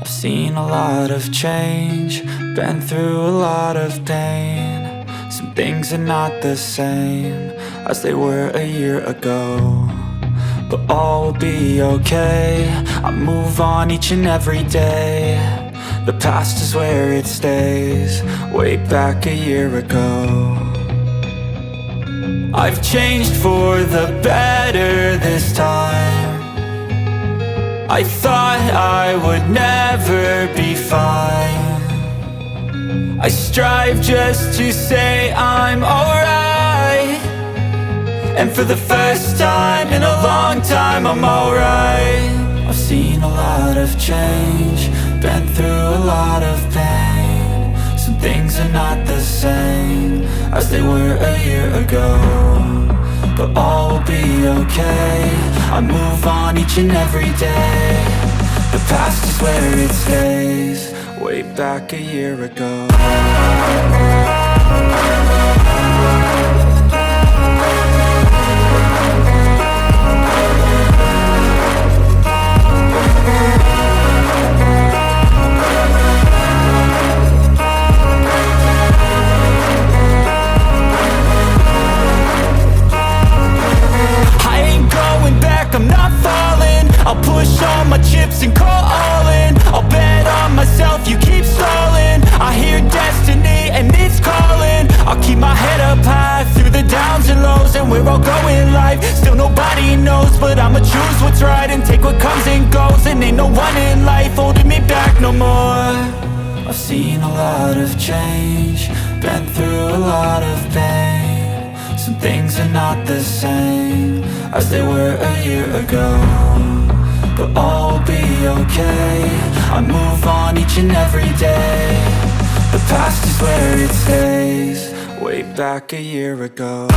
I've seen a lot of change, been through a lot of pain. Some things are not the same as they were a year ago, but all will be okay. I move on each and every day. The past is where it stays, way back a year ago. I've changed for the better this time. I thought I would never be fine. I strive just to say I'm alright, and for the first time in a long time I'm alright. I've seen a lot of change, been through a lot of pain. Some things are not the same as they were a year ago, but all will be okay. I move on each and every day. The past is where it stays, way back a year ago. I'm not falling, I'll push all my chips and call all in. I'll bet on myself, you keep stalling. I hear destiny and it's calling. I'll keep my head up high through the downs and lows, and we're all going life. Still nobody knows, but I'ma choose what's right and take what comes and goes. And ain't no one in life holding me back no more. I've seen a lot of change, been through a lot of pain. Some things are not the same as they were a year ago, but all will be okay. I move on each and every day. The past is where it stays, way back a year ago.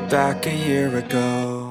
Back a year ago.